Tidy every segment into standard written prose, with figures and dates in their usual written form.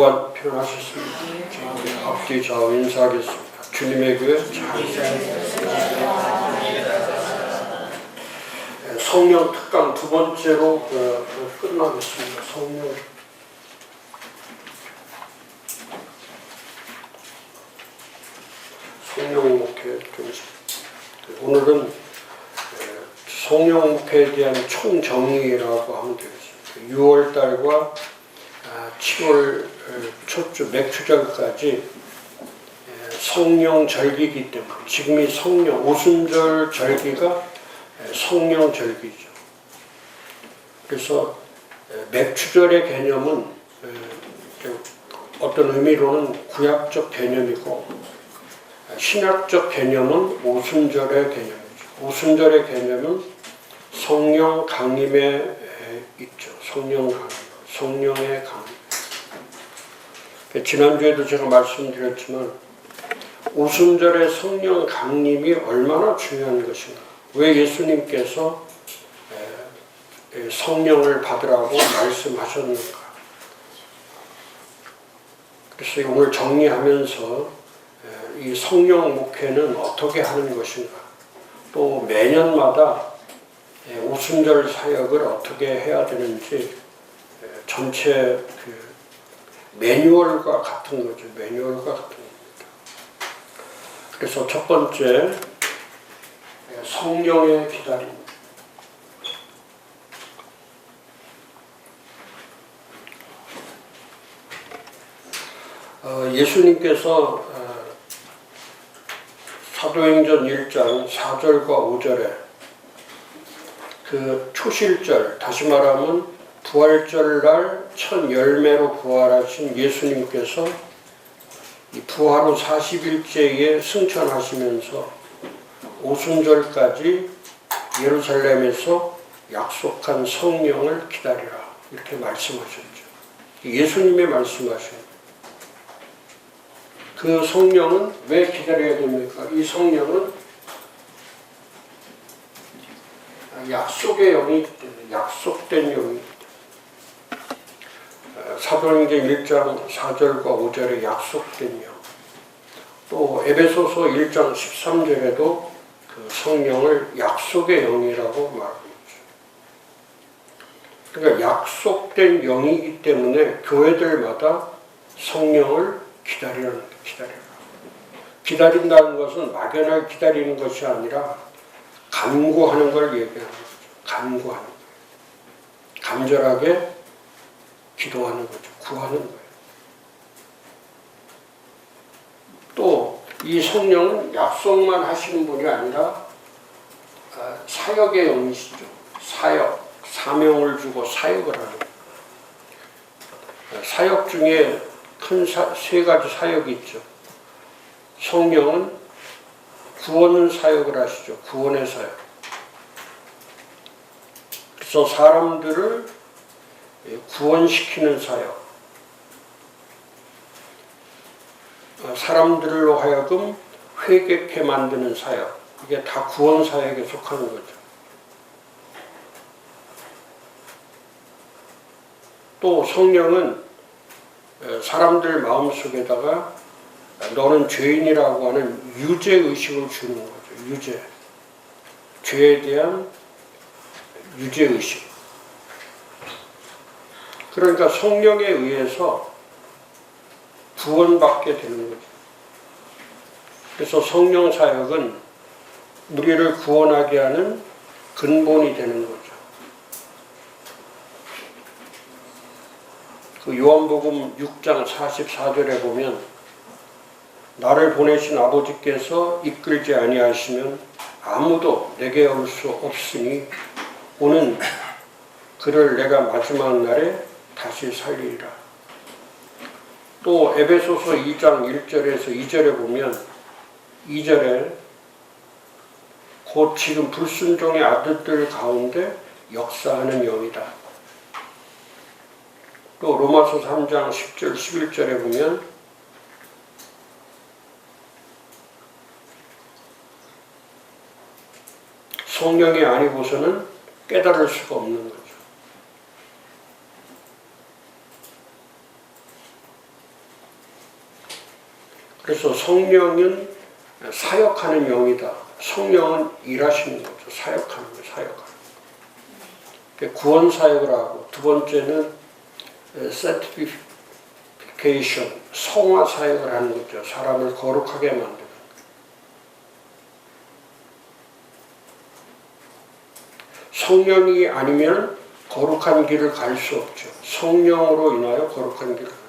기도가 필요하셨습니다. 앞뒤 좌우 인사하겠습니다. 주님의 교회 성령 특강 두 번째로 끝나겠습니다. 성령 목회 오늘은 성령 목회에 대한 총정리라고 하면 되겠습니다. 6월달과 7월 초주 맥추절까지 성령 절기이기 때문에 지금이 성령 오순절 절기가 성령 절기죠. 그래서 맥추절의 개념은 어떤 의미로는 구약적 개념이고 신약적 개념은 오순절의 개념이죠. 오순절의 개념은 성령 강림에 있죠. 성령 강림, 성령의 강림. 지난주에도 제가 말씀드렸지만 오순절의 성령 강림이 얼마나 중요한 것인가. 왜 예수님께서 성령을 받으라고 말씀하셨는가. 그래서 오늘 정리하면서 이 성령 목회는 어떻게 하는 것인가. 또 매년마다 오순절 사역을 어떻게 해야 되는지 전체 매뉴얼과 같은 거죠. 매뉴얼과 같은 겁니다. 그래서 첫 번째 성령의 기다림. 예수님께서 사도행전 1장 4절과 5절에 그 초실절, 다시 말하면 부활절날 첫 열매로 부활하신 예수님께서 이 부활 후 40일째에 승천하시면서 오순절까지 예루살렘에서 약속한 성령을 기다리라 이렇게 말씀하셨죠. 예수님의 말씀하신 그 성령은 왜 기다려야 됩니까? 이 성령은 약속의 영이기 때문에 약속된 영이기 때문에 사도행전 1장 4절과 5절에 약속된 영, 또 에베소서 1장 13절에도 그 성령을 약속의 영이라고 말합니다. 그러니까 약속된 영이기 때문에 교회들마다 성령을 기다리라. 기다린다는 것은 막연하게 기다리는 것이 아니라 간구하는 걸 얘기하는 거죠. 간구하는 거예요. 간절하게 기도하는 거죠. 구하는 거예요. 또 이 성령은 약속만 하시는 분이 아니라 사역의 영이시죠. 사역, 사명을 주고 사역을 하는 거예요. 사역 중에 큰 세 가지 사역이 있죠. 성령은 구원 사역을 하시죠. 구원의 사역. 그래서 사람들을 구원시키는 사역. 사람들로 하여금 회개케 만드는 사역. 이게 다 구원 사역에 속하는 거죠. 또 성령은 사람들 마음속에다가 너는 죄인이라고 하는 유죄의식을 주는 거죠. 유죄. 죄에 대한 유죄의식. 그러니까 성령에 의해서 구원받게 되는 거죠. 그래서 성령 사역은 우리를 구원하게 하는 근본이 되는 거죠. 그 요한복음 6장 44절에 보면 나를 보내신 아버지께서 이끌지 아니하시면 아무도 내게 올 수 없으니 오는 그를 내가 마지막 날에 다시 살리리라. 또 에베소서 2장 1절에서 2절에 보면 2절에 곧 지금 불순종의 아들들 가운데 역사하는 영이다. 또 로마서 3장 10절 11절에 보면 성령이 아니고서는 깨달을 수가 없는 거죠. 그래서 성령은 사역하는 영이다. 성령은 일하시는 거죠. 사역하는 거예요. 사역하는 거. 구원 사역을 하고, 두 번째는 sanctification, 성화 사역을 하는 거죠. 사람을 거룩하게 만드는 거예요. 성령이 아니면 거룩한 길을 갈 수 없죠. 성령으로 인하여 거룩한 길을 가는 거예요.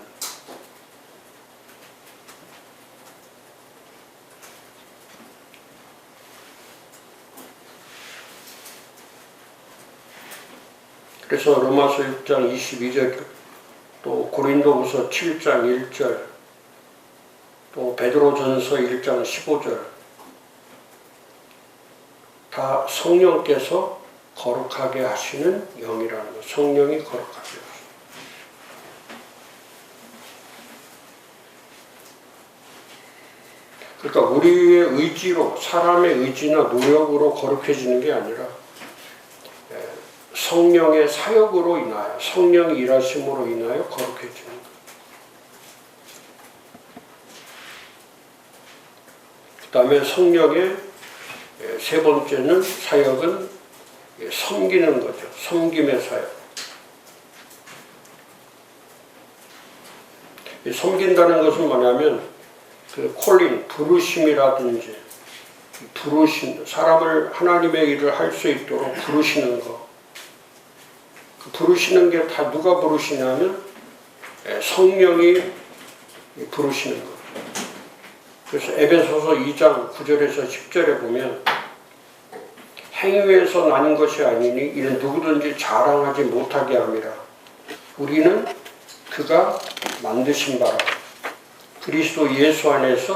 그래서 로마서 6장 22절, 또 고린도후서 7장 1절, 또 베드로전서 1장 15절, 다 성령께서 거룩하게 하시는 영이라는 거. 성령이 거룩하게 하시는. 그러니까 우리의 의지로, 사람의 의지나 노력으로 거룩해지는 게 아니라 성령의 사역으로 인하여, 성령의 일하심으로 인하여 거룩해지는 거예요. 그 다음에 성령의 세 번째는 사역은 섬기는 거죠. 섬김의 사역. 섬긴다는 것은 뭐냐면 그 콜링, 부르심이라든지 부르심, 사람을 하나님의 일을 할 수 있도록 부르시는 거. 그 부르시는 게 다 누가 부르시냐면 성령이 부르시는 거. 그래서 에베소서 2장 9절에서 10절에 보면 행위에서 난 것이 아니니 이는 누구든지 자랑하지 못하게 함이라. 우리는 그가 만드신 바라 그리스도 예수 안에서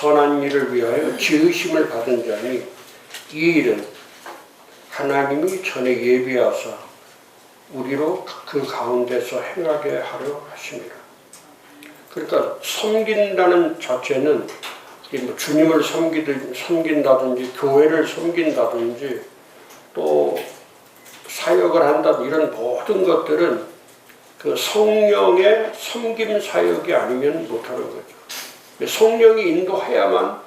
선한 일을 위하여 지으심을 받은 자니 이 일은 하나님이 전에 예비하사 우리로 그 가운데서 행하게 하려 하심이라. 그러니까 섬긴다는 자체는 뭐 주님을 섬긴다든지 교회를 섬긴다든지 또 사역을 한다든지 이런 모든 것들은 그 성령의 섬김 사역이 아니면 못하는 거죠. 성령이 인도해야만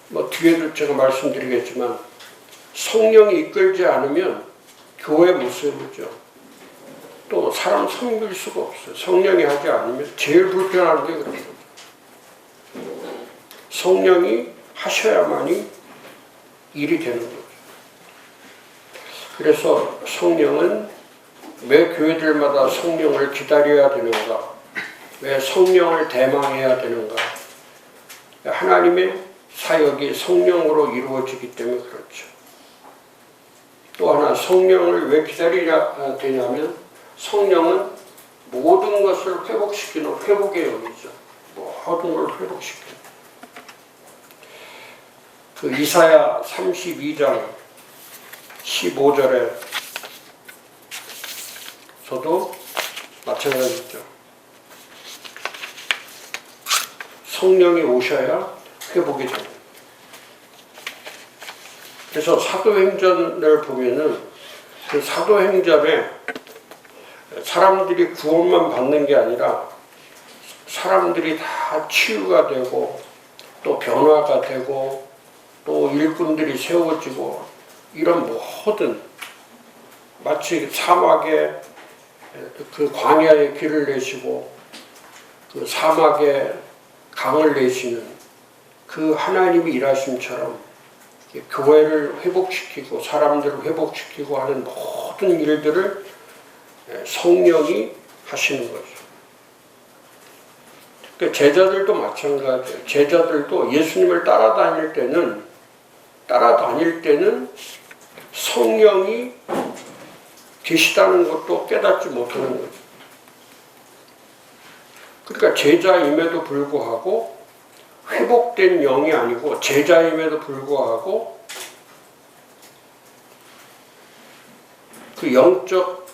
뭐 뒤에도 제가 말씀드리겠지만 성령이 이끌지 않으면 교회 못 세우죠. 또 사람 섬길 수가 없어요. 성령이 하지 않으면 제일 불편한 게 그런 거죠. 성령이 하셔야만이 일이 되는 거죠. 그래서 성령은 왜 교회들마다 성령을 기다려야 되는가? 왜 성령을 대망해야 되는가? 하나님의 사역이 성령으로 이루어지기 때문에 그렇죠. 또 하나 성령을 왜 기다려야 되냐면 성령은 모든 것을 회복시키는 회복의 영이죠. 모든 걸 회복시키는. 그 이사야 32장 15절에 저도 마찬가지죠. 성령이 오셔야 회복이 됩니다. 그래서 사도행전을 보면은 그 사도행전에 사람들이 구원만 받는 게 아니라 사람들이 다 치유가 되고 또 변화가 되고 또 일꾼들이 세워지고 이런 모든 마치 사막에 그 광야에 길을 내시고 그 사막에 강을 내시는 그 하나님이 일하심처럼 교회를 회복시키고 사람들을 회복시키고 하는 모든 일들을 성령이 하시는 거죠. 그러니까 제자들도 마찬가지예요. 제자들도 예수님을 따라다닐 때는 성령이 계시다는 것도 깨닫지 못하는 거죠. 그러니까 제자임에도 불구하고 회복된 영이 아니고 제자임에도 불구하고 그 영적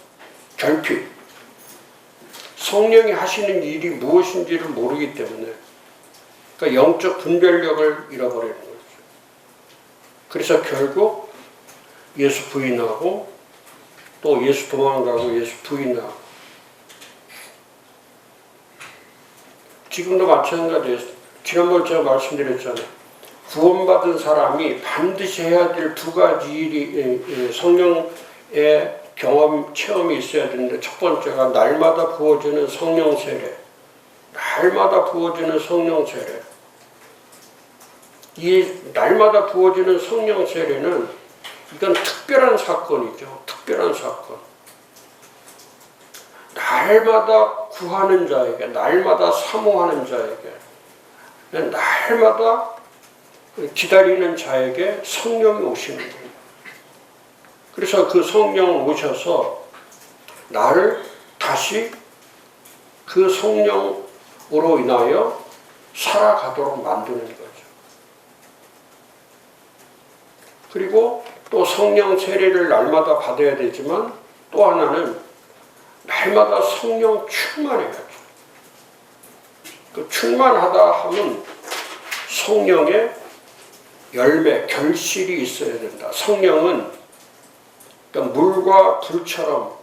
결핍, 성령이 하시는 일이 무엇인지를 모르기 때문에 그러니까 영적 분별력을 잃어버리는 거죠. 그래서 결국 예수 부인하고 또 예수 도망가고 예수 부인하고 지금도 마찬가지예요. 지난번에 제가 말씀드렸잖아요. 구원받은 사람이 반드시 해야 될 두 가지 일이 성령의 경험, 체험이 있어야 되는데, 첫 번째가 날마다 부어지는 성령 세례. 날마다 부어지는 성령 세례. 이 날마다 부어지는 성령 세례는 이건 특별한 사건이죠. 특별한 사건. 날마다 구하는 자에게, 날마다 사모하는 자에게, 날마다 기다리는 자에게 성령이 오시는 거예요. 그래서 그 성령을 오셔서 나를 다시 그 성령으로 인하여 살아가도록 만드는 거죠. 그리고 또 성령 세례를 날마다 받아야 되지만, 또 하나는 날마다 성령 충만해야죠. 그 충만하다 하면 성령의 열매, 결실이 있어야 된다. 성령은 그러니까 물과 불처럼,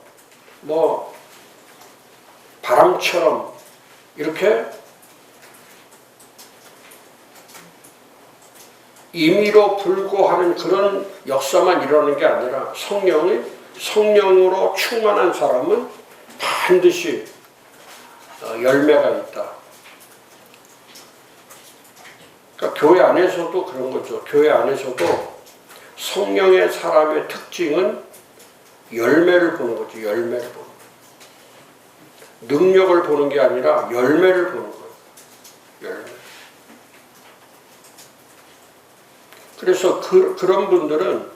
바람처럼 이렇게 임의로 불고하는 그런 역사만 일어나는 게 아니라, 성령으로 충만한 사람은 반드시 열매가 있다. 그러니까 교회 안에서도 그런 거죠. 교회 안에서도 성령의 사람의 특징은 열매를 보는 거죠. 열매를 보는 거예요. 능력을 보는 게 아니라 열매를 보는 거예요. 열매. 그래서 그런 분들은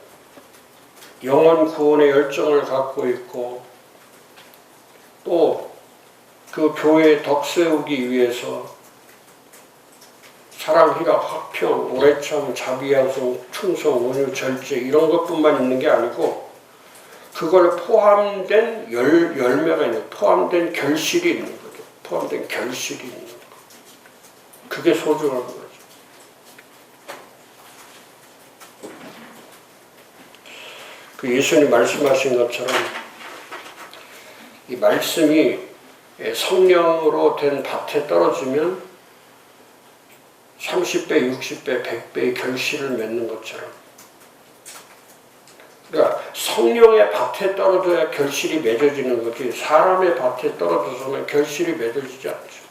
영혼 구원의 열정을 갖고 있고, 또 그 교회의 덕 세우기 위해서 사랑, 희락, 화평, 오래참, 자비양성, 충성, 온유, 절제 이런 것뿐만 있는 게 아니고, 그걸 포함된 열매가 있는, 포함된 결실이 있는 거죠. 포함된 결실이 있는 거. 그게 소중한 거죠. 그 예수님 말씀하신 것처럼 이 말씀이 성령으로 된 밭에 떨어지면 30배, 60배, 100배의 결실을 맺는 것처럼, 그러니까 성령의 밭에 떨어져야 결실이 맺어지는 거지, 사람의 밭에 떨어져서는 결실이 맺어지지 않죠.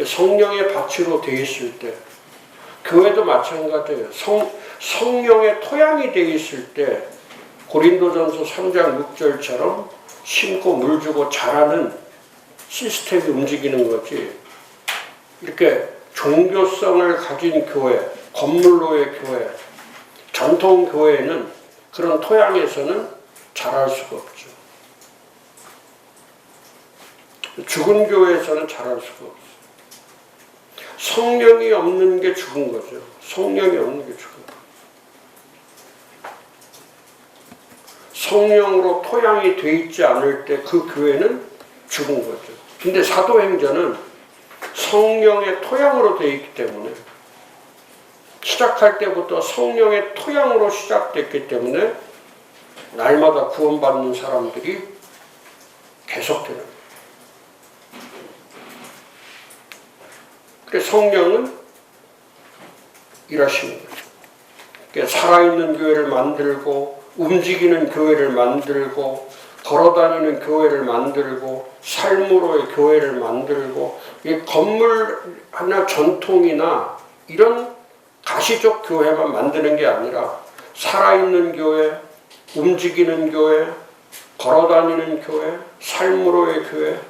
성령의 밭으로 되어 있을 때, 교회도 마찬가지예요. 성령의 토양이 되어 있을 때 고린도전서 3장 6절처럼 심고 물 주고 자라는 시스템이 움직이는 거지, 이렇게 종교성을 가진 교회, 건물로의 교회, 전통 교회는 그런 토양에서는 자랄 수가 없죠. 죽은 교회에서는 자랄 수가 없어요. 성령이 없는 게 죽은 거죠. 성령이 없는 게 죽은 거예요. 성령으로 토양이 돼 있지 않을 때 그 교회는 죽은 거죠. 근데 사도행전은 성령의 토양으로 되어 있기 때문에, 시작할 때부터 성령의 토양으로 시작됐기 때문에 날마다 구원받는 사람들이 계속되는 거예요. 그래서 성령은 일하시는 거죠. 그러니까 살아있는 교회를 만들고, 움직이는 교회를 만들고, 걸어다니는 교회를 만들고, 삶으로의 교회를 만들고, 이 건물 하나 전통이나 이런 가시적 교회만 만드는 게 아니라 살아있는 교회, 움직이는 교회, 걸어다니는 교회, 삶으로의 교회,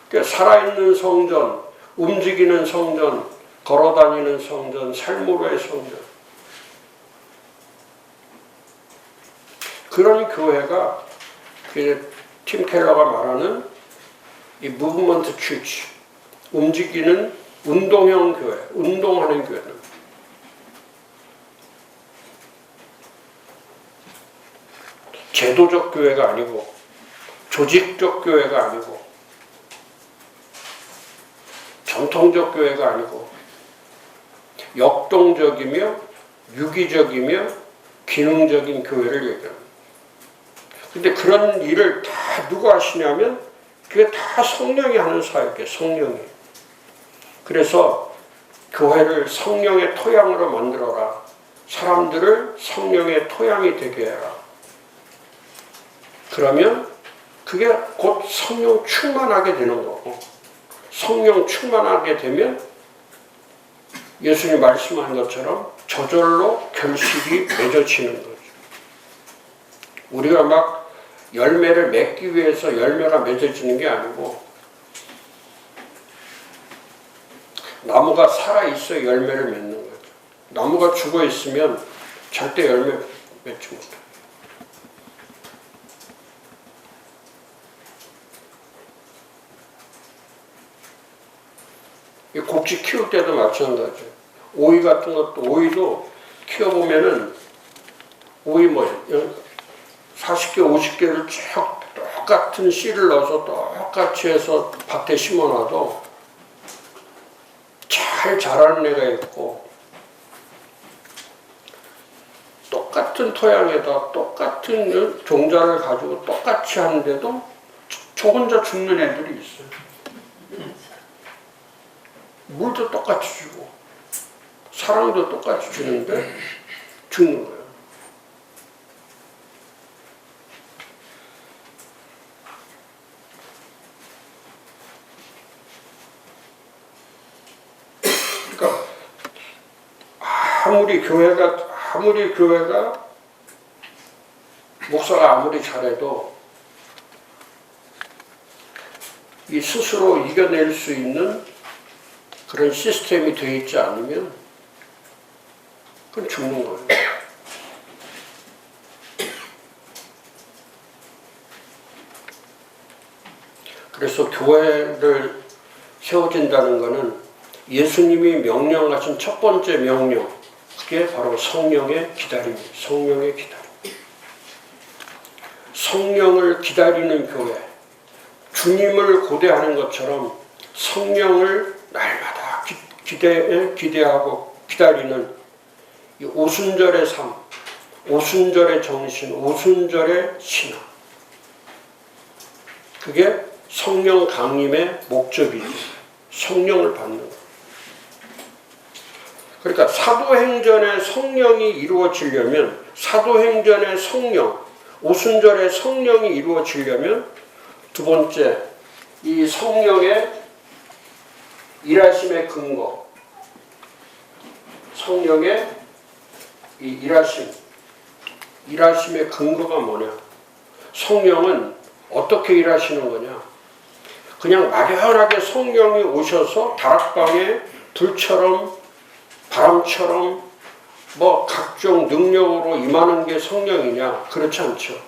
그러니까 살아있는 성전, 움직이는 성전, 걸어다니는 성전, 삶으로의 성전. 그런 교회가 팀 켈러가 말하는 이 무브먼트 추치, 움직이는 운동형 교회, 운동하는 교회는 제도적 교회가 아니고, 조직적 교회가 아니고, 전통적 교회가 아니고, 역동적이며 유기적이며 기능적인 교회를 얘기합니다. 근데 그런 일을 다 누가 하시냐면 그게 다 성령이 하는 사역이에요. 성령이. 그래서 교회를 성령의 토양으로 만들어라. 사람들을 성령의 토양이 되게 해라. 그러면 그게 곧 성령 충만하게 되는 거고, 성령 충만하게 되면 예수님 말씀한 것처럼 저절로 결실이 맺어지는 거죠. 우리가 막 열매를 맺기 위해서 열매가 맺어지는 게 아니고, 나무가 살아있어 열매를 맺는 거죠. 나무가 죽어있으면 절대 열매 맺지 못해요. 이 곡지 키울 때도 마찬가지예요. 오이 같은 것도, 오이도 키워보면은, 오이 40개, 50개를 쭉 똑같은 씨를 넣어서 똑같이 해서 밭에 심어놔도 잘 자라는 애가 있고, 똑같은 토양에다 똑같은 종자를 가지고 똑같이 하는데도 저 혼자 죽는 애들이 있어요. 물도 똑같이 주고 사랑도 똑같이 주는데 죽는 거예요. 그러니까 아무리 교회가 목사가 아무리 잘해도 이 스스로 이겨낼 수 있는 그런 시스템이 되어 있지 않으면 그건 죽는 거예요. 그래서 교회를 세워진다는 것은 예수님이 명령하신 첫 번째 명령, 그게 바로 성령의 기다림입니다. 성령의 기다림. 성령을 기다리는 교회, 주님을 고대하는 것처럼 성령을 날마다 기대하고 기다리는 이 오순절의 삶, 오순절의 정신, 오순절의 신앙, 그게 성령 강림의 목적이죠. 성령을 받는 것. 그러니까 사도행전의 성령이 이루어지려면, 사도행전의 성령, 오순절의 성령이 이루어지려면, 두 번째, 이 성령의 일하심의 근거, 성령의 이 일하심의 근거가 뭐냐? 성령은 어떻게 일하시는 거냐? 그냥 막연하게 성령이 오셔서 다락방에 불처럼 바람처럼 뭐 각종 능력으로 임하는 게 성령이냐? 그렇지 않죠.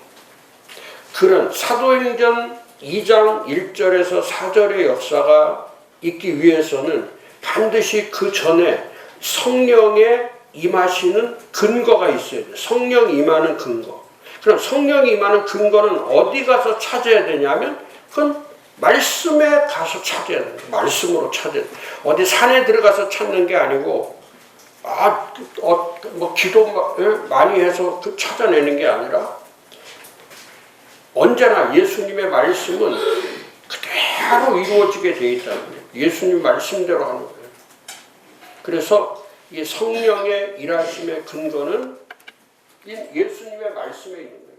그런 사도행전 2장 1절에서 4절의 역사가 있기 위해서는 반드시 그 전에 성령의 임하시는 근거가 있어야 돼요. 성령이 임하는 근거. 그럼 성령이 임하는 근거는 어디 가서 찾아야 되냐면, 그건 말씀에 가서 찾아야 돼요. 말씀으로 찾아야 돼요. 어디 산에 들어가서 찾는 게 아니고, 뭐 기도 많이 해서 찾아내는 게 아니라, 언제나 예수님의 말씀은 그대로 이루어지게 되어 있다는 거예요. 예수님 말씀대로 하는 거예요. 그래서 이 성령의 일하심의 근거는 예수님의 말씀에 있는 거예요.